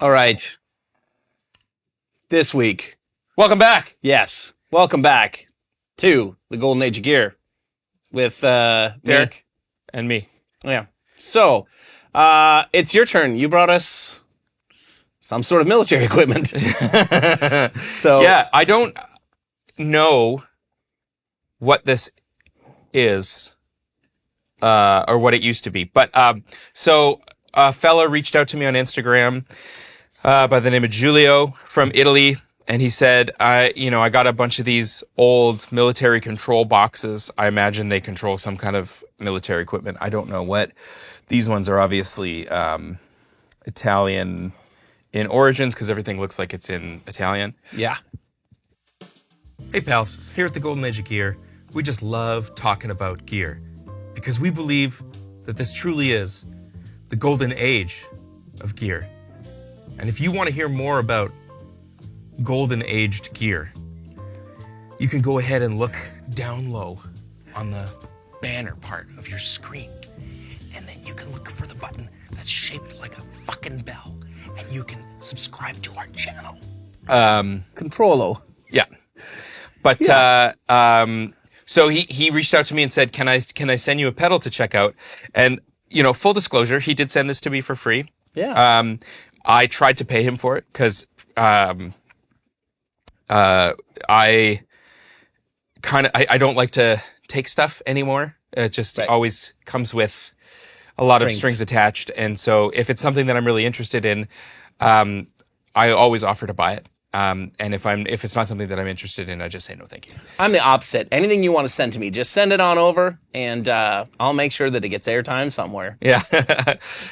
All right. This week. Welcome back. Yes. Welcome back to the Golden Age of Gear with Derek and me. Yeah. So, it's your turn. You brought us some sort of military equipment. So yeah, I don't know what this is or what it used to be. But so a fella reached out to me on Instagram by the name of Giulio from Italy, and he said, I got a bunch of these old military control boxes. I imagine they control some kind of military equipment. I don't know what. These ones are obviously Italian in origins because everything looks like it's in Italian. Yeah. Hey pals, here at the Golden Age of Gear, we just love talking about gear because we believe that this truly is the golden age of gear. And if you want to hear more about golden aged gear, you can go ahead and look down low on the banner part of your screen. And then you can look for the button that's shaped like a fucking bell. And you can subscribe to our channel. Controllo. Yeah. But Yeah. So he reached out to me and said, can I send you a pedal to check out? And full disclosure, he did send this to me for free. Yeah. I tried to pay him for it because I don't like to take stuff anymore. It just always comes with a lot of strings attached. And so if it's something that I'm really interested in, I always offer to buy it. And if it's not something that I'm interested in, I just say no, thank you. I'm the opposite. Anything you want to send to me, just send it on over, and I'll make sure that it gets airtime somewhere. Yeah.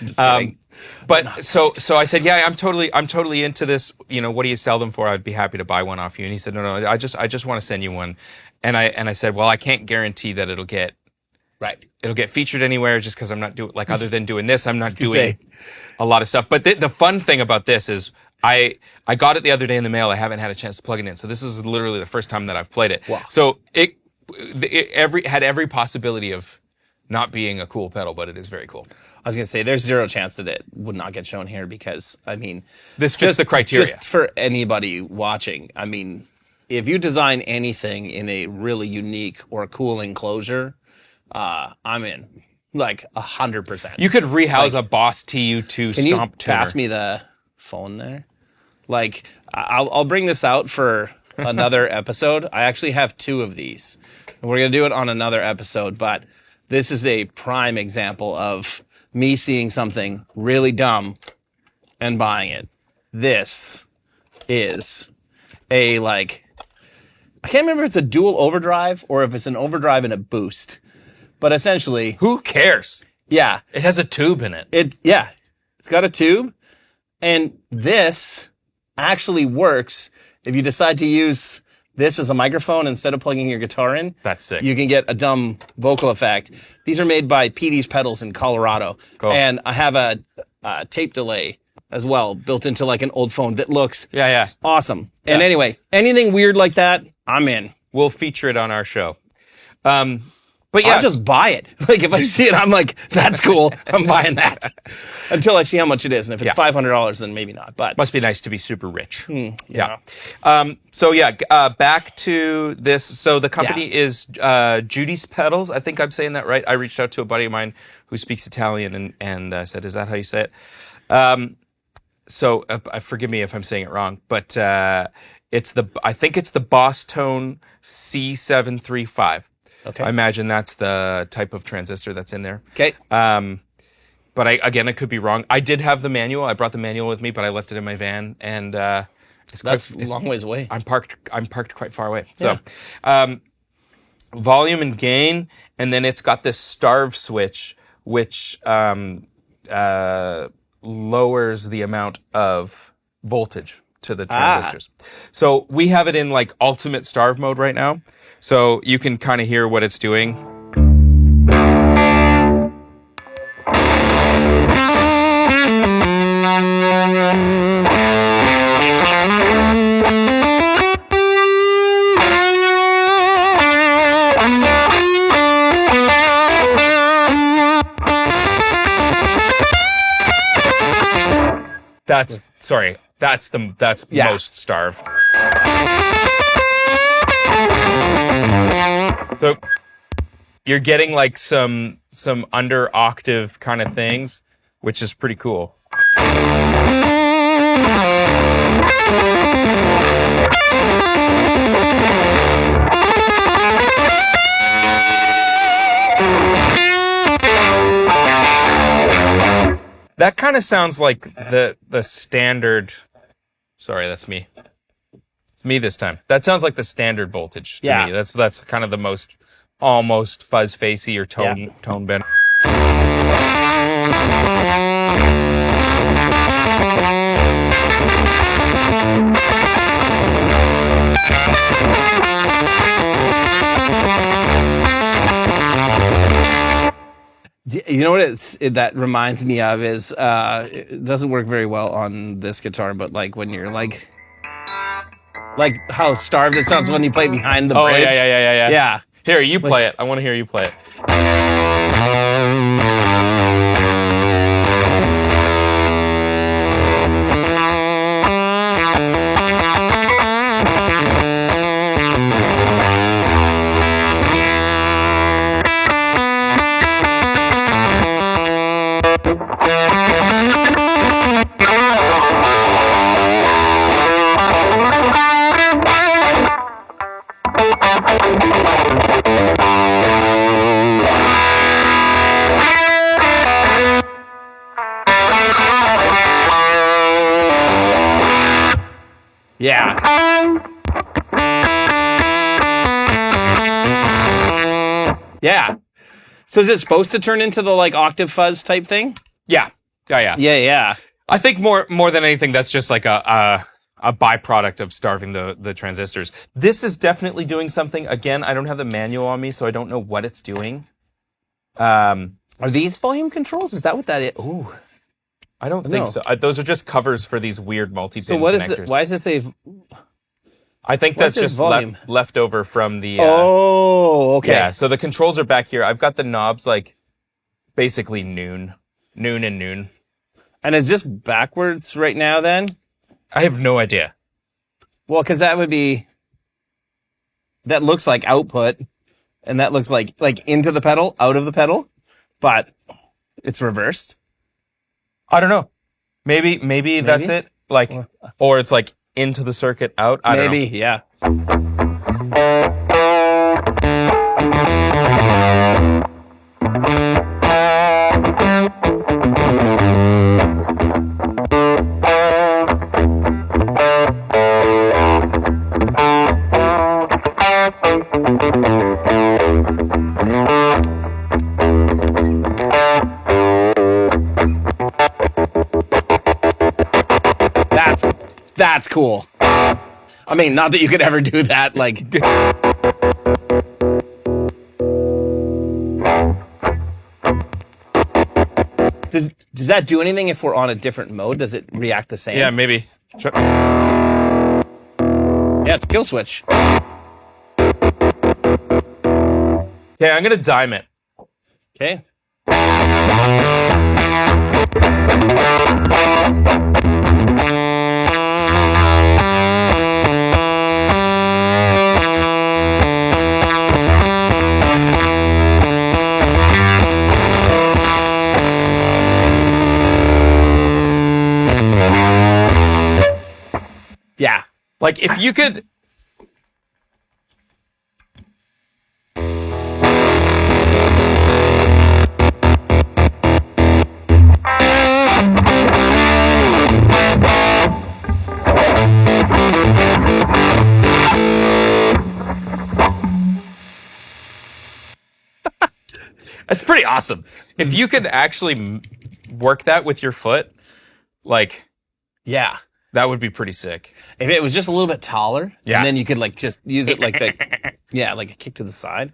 Just kidding. But so I said, yeah, I'm totally into this. What do you sell them for? I'd be happy to buy one off you. And he said, no, I just want to send you one. And I said, well, I can't guarantee that it'll get featured anywhere just because I'm not doing, like, other than doing this, I'm not doing a lot of stuff. But the fun thing about this is I got it the other day in the mail. I haven't had a chance to plug it in. So this is literally the first time that I've played it. Wow. So it had every possibility of not being a cool pedal, but it is very cool. I was going to say, there's zero chance that it would not get shown here because, this fits the criteria. Just for anybody watching, if you design anything in a really unique or cool enclosure, I'm in, like 100%. You could rehouse a Boss TU2 Can stomp you pass me the phone there? Like, I'll bring this out for another episode. I actually have 2 of these. And we're going to do it on another episode, but this is a prime example of me seeing something really dumb and buying it. This is I can't remember if it's a dual overdrive or if it's an overdrive and a boost. But essentially, who cares? Yeah. It has a tube in it. It's got a tube. And this actually works if you decide to use this as a microphone instead of plugging your guitar in. That's sick. You can get a dumb vocal effect. These are made by Giudis Pedals in Colorado. Cool. And I have a tape delay as well built into like an old phone that looks awesome. Yeah. And anyway, anything weird like that, I'm in. We'll feature it on our show. But yeah, I'll just buy it. Like if I see it, I'm like, that's cool. I'm buying that until I see how much it is. And if it's $500, then maybe not. But must be nice to be super rich. Yeah. Back to this. So the company is Giudis Pedals. I think I'm saying that right. I reached out to a buddy of mine who speaks Italian and said, "Is that how you say it?" Forgive me if I'm saying it wrong, but I think it's the Bosstone C375. Okay. I imagine that's the type of transistor that's in there. Okay. But I could be wrong. I did have the manual. I brought the manual with me, but I left it in my van, and that's a long ways away. I'm parked quite far away. So, volume and gain, and then it's got this starve switch, which lowers the amount of voltage transistors. So we have it in like ultimate starve mode right now. So you can kind of hear what it's doing. That's most starved. So you're getting like some under octave kind of things, which is pretty cool. That kind of sounds like the standard. Sorry, that's me. It's me this time. That sounds like the standard voltage to me. That's kind of the most almost fuzz facey or tone bend. You know what that reminds me of is it doesn't work very well on this guitar, but like when you're like how starved it sounds when you play behind the bridge. Oh yeah. Yeah. Here, you play it. I want to hear you play it. Yeah. Yeah. So is it supposed to turn into the like octave fuzz type thing? Yeah. Yeah. I think more than anything, that's just like a byproduct of starving the transistors. This is definitely doing something. Again, I don't have the manual on me, so I don't know what it's doing. Are these volume controls? Is that what that is? Ooh. I don't think so. Those are just covers for these weird multi-pin So what connectors. is it? Why does it say? I think that's just left over from the... oh, okay. Yeah, so the controls are back here. I've got the knobs like basically noon. And is this backwards right now then? I have no idea. Well, because that looks like output, and that looks like into the pedal, out of the pedal, but it's reversed. I don't know. Maybe that's it. Like, or it's like into the circuit, out. I don't know. Yeah. That's cool. I mean, not that you could ever do that, like... Does that do anything if we're on a different mode? Does it react the same? Yeah, maybe. Yeah, it's kill switch. Okay, I'm gonna dime it. Okay. Yeah. Like, if you could... That's pretty awesome. If you could actually work that with your foot, like... Yeah. That would be pretty sick. If it was just a little bit taller, Yeah. and then you could like just use it like like a kick to the side.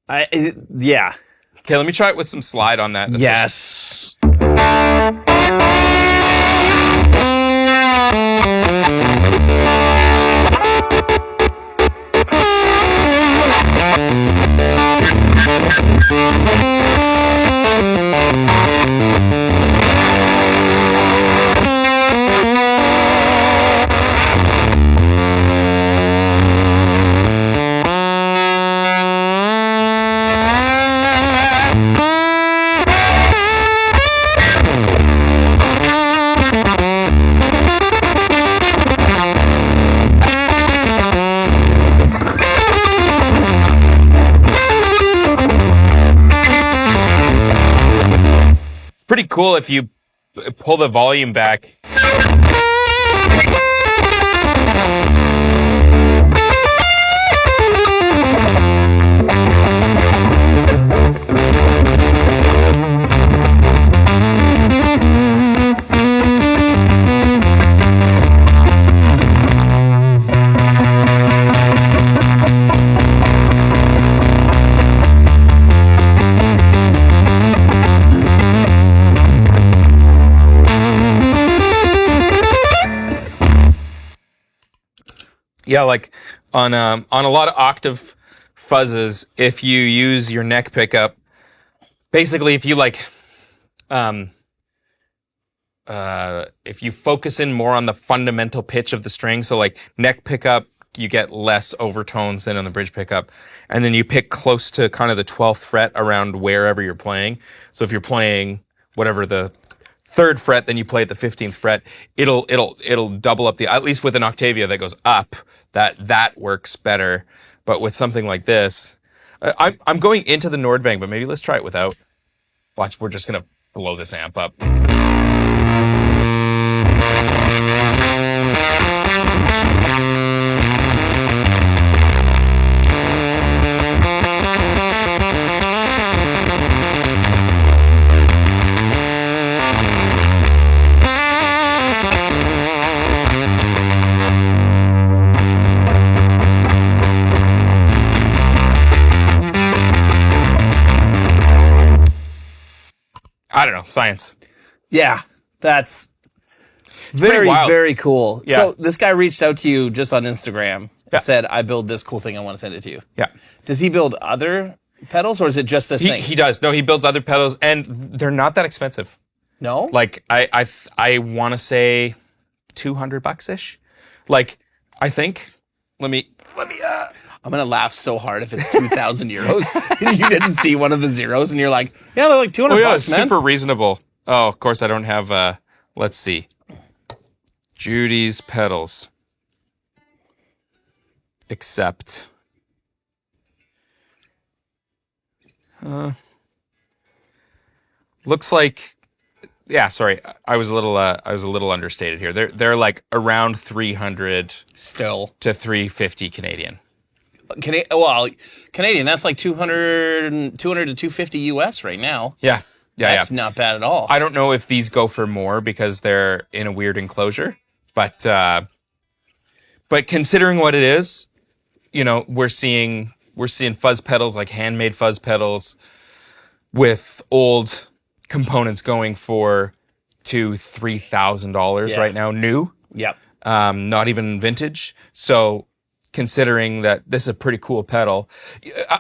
Yeah. Okay, let me try it with some slide on that. Yes. Pretty cool if you pull the volume back. Yeah, like on a lot of octave fuzzes, if you use your neck pickup, basically if you if you focus in more on the fundamental pitch of the string, so like neck pickup, you get less overtones than on the bridge pickup, and then you pick close to kind of the 12th fret around wherever you're playing. So if you're playing whatever the 3rd fret, then you play at the 15th fret, it'll double up at least with an Octavia that goes up, that works better. But with something like this, I'm going into the Nordvang, but maybe let's try it without. Watch, we're just gonna blow this amp up. I don't know, science. Yeah, that's very, very cool. Yeah. So this guy reached out to you just on Instagram Yeah. and said, I build this cool thing, I want to send it to you. Yeah. Does he build other pedals or is it just this thing? He does. No, he builds other pedals and they're not that expensive. No? Like I want to say $200-ish. Like I think. Let me. I'm going to laugh so hard if it's 2,000 euros. You didn't see one of the zeros and you're like, yeah, they're like 200 bucks, man. Super reasonable. Oh, of course I don't have, let's see. Giudis Pedals. Accept. Looks like, yeah, sorry. I was a little understated here. They're like around 300 Still. to 350 Canadian. Canadian, that's like 200 to 250 US right now. Yeah. That's not bad at all. I don't know if these go for more because they're in a weird enclosure, but considering what it is, you know, we're seeing fuzz pedals, like handmade fuzz pedals with old components going for $2,000-$3,000 right now, new. Yep. Not even vintage. So considering that this is a pretty cool pedal,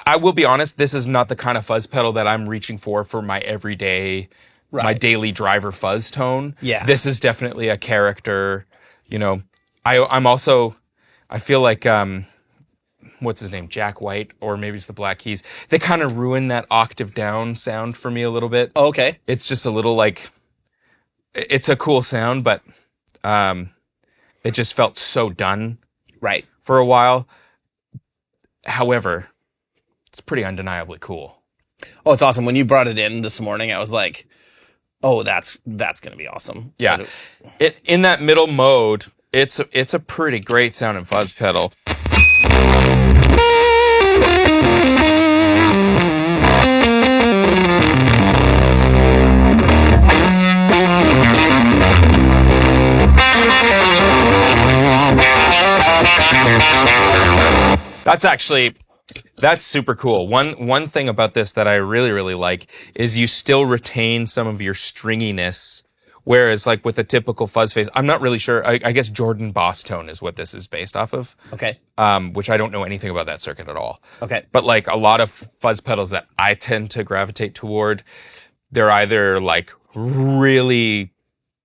I will be honest, this is not the kind of fuzz pedal that I'm reaching for my everyday, my daily driver fuzz tone. Yeah. This is definitely a character, you know. I feel like, what's his name? Jack White, or maybe it's the Black Keys. They kind of ruin that octave down sound for me a little bit. Oh, okay. It's just a little like, it's a cool sound, but it just felt so done. Right. For a while. However, it's pretty undeniably cool. Oh, it's awesome. When you brought it in this morning, I was like, oh, that's going to be awesome. Yeah. It in that middle mode, it's a pretty great sounding fuzz pedal. That's super cool. One thing about this that I really, really like is you still retain some of your stringiness. Whereas like with a typical fuzz face, I'm not really sure. I guess Jordan Bosstone is what this is based off of. Okay. Which I don't know anything about that circuit at all. Okay. But like a lot of fuzz pedals that I tend to gravitate toward, they're either like really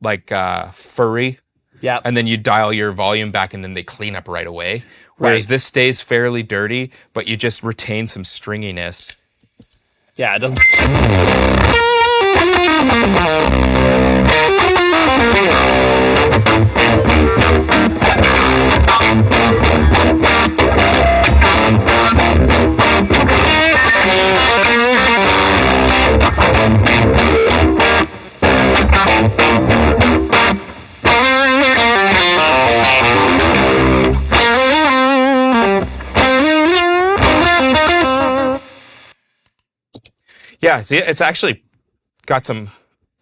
like furry. Yeah. And then you dial your volume back and then they clean up right away. Whereas this stays fairly dirty, but you just retain some stringiness. Yeah, it doesn't. Yeah, see, it's actually got some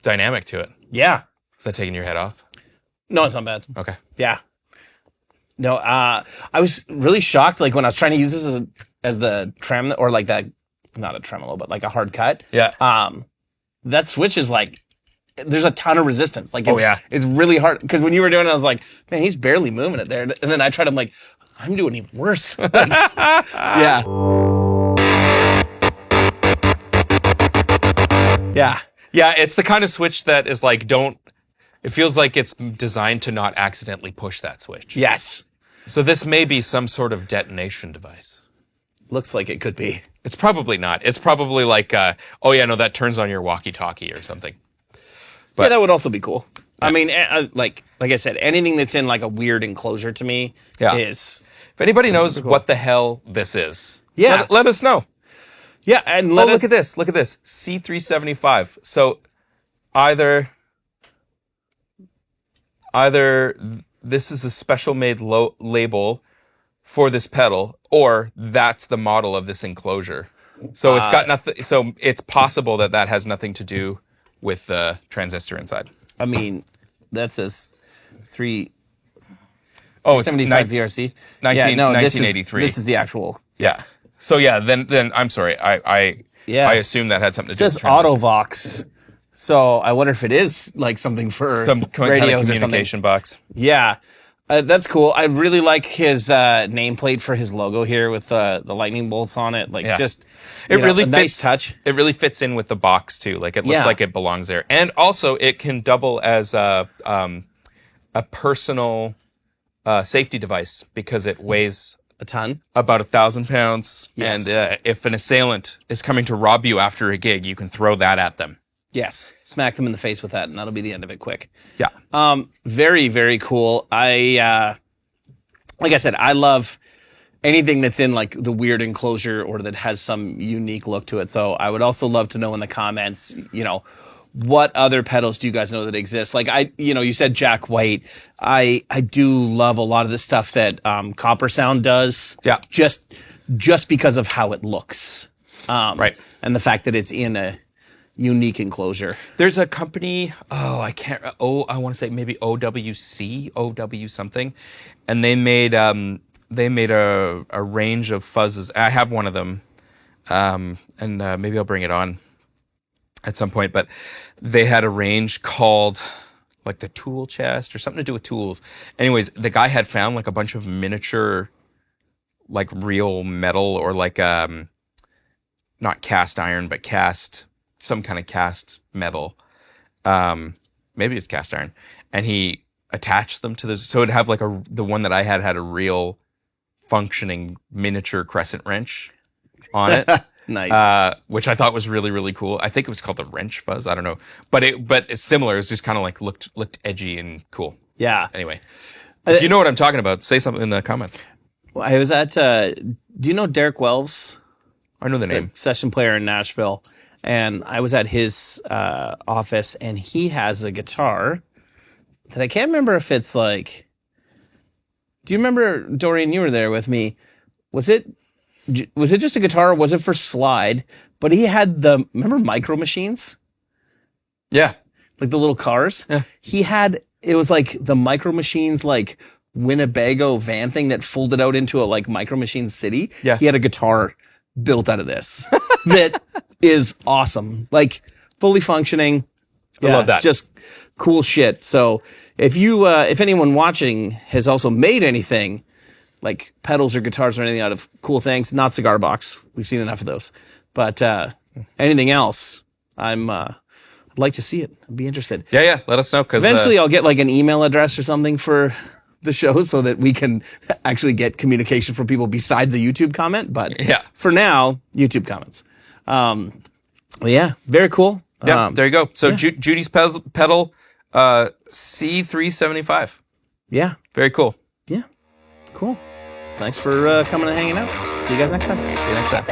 dynamic to it. Yeah. Is that taking your head off? No, it's not bad. Okay. Yeah. No, I was really shocked, like when I was trying to use this as the trem, or like that, not a tremolo, but like a hard cut. Yeah. That switch is like, there's a ton of resistance. Like, it's, yeah. It's really hard. Because when you were doing it, I was like, man, he's barely moving it there. And then I tried, I'm like, I'm doing even worse. Yeah. Yeah. Yeah, it's the kind of switch that is like, it feels like it's designed to not accidentally push that switch. Yes. So this may be some sort of detonation device. Looks like it could be. It's probably not. It's probably like, oh yeah, no, that turns on your walkie-talkie or something. But, yeah, that would also be cool. Yeah. I mean, like I said, anything that's in like a weird enclosure to me is... If anybody knows what the hell this is, let us know. Yeah, and look at this. Look at this. C375. So either this is a special made label for this pedal, or that's the model of this enclosure. So it's got nothing. So it's possible that has nothing to do with the transistor inside. I mean, that says 375 VRC. 1983. This is the actual. Yeah. So yeah, then I'm sorry. I assume that had something to do with it says Autovox. So I wonder if it is like something for some radios kind of or something. communication box. Yeah. That's cool. I really like his nameplate for his logo here with the lightning bolts on it. Like just it really fits, nice touch. It really fits in with the box too. Like it looks like it belongs there. And also it can double as a personal safety device because it weighs a ton, about 1,000 pounds. Yes. And if an assailant is coming to rob you after a gig, you can throw that at them. Yes. Smack them in the face with that, and that'll be the end of it quick. Yeah. Very, very cool. Like I said, I love anything that's in like the weird enclosure or that has some unique look to it. So I would also love to know in the comments, what other pedals do you guys know that exist? Like you said Jack White. I do love a lot of the stuff that Copper Sound does. Yeah. Just because of how it looks. Right. And the fact that it's in a unique enclosure. There's a company, I want to say maybe OW something. And they made a range of fuzzes. I have one of them. And maybe I'll bring it on at some point, but they had a range called like the tool chest or something to do with tools. Anyways, the guy had found like a bunch of miniature, like real metal or like, not cast iron, but some kind of cast metal. Maybe it's cast iron. And he attached them to this. So it'd have like the one that I had a real functioning miniature crescent wrench on it. Nice. Which I thought was really, really cool. I think it was called the wrench fuzz. I don't know, but it's similar. It's just kind of like looked edgy and cool. Yeah. Anyway, if you know what I'm talking about, say something in the comments. Well, I was at, do you know Derek Wells? I know the name. Session player in Nashville. And I was at his office, and he has a guitar that I can't remember if it's like, do you remember, Dorian, you were there with me. Was it just a guitar or was it for slide? But he had remember Micro Machines? Yeah. Like the little cars? Yeah. It was like the Micro Machines, like Winnebago van thing that folded out into a like Micro Machines City. Yeah. He had a guitar built out of this that is awesome. Like fully functioning. I love that. Just cool shit. So if anyone watching has also made anything like pedals or guitars or anything out of cool things, not Cigar Box. We've seen enough of those. But anything else, I'd like to see it. I'd be interested. Yeah. Let us know. Because Eventually I'll get like an email address or something for the show so that we can actually get communication from people besides a YouTube comment. But for now, YouTube comments. Well, yeah, very cool. Yeah, there you go. So Giudis pedal, C375. Yeah. Very cool. Yeah. Cool. Thanks for coming and hanging out. See you guys next time. See you next time.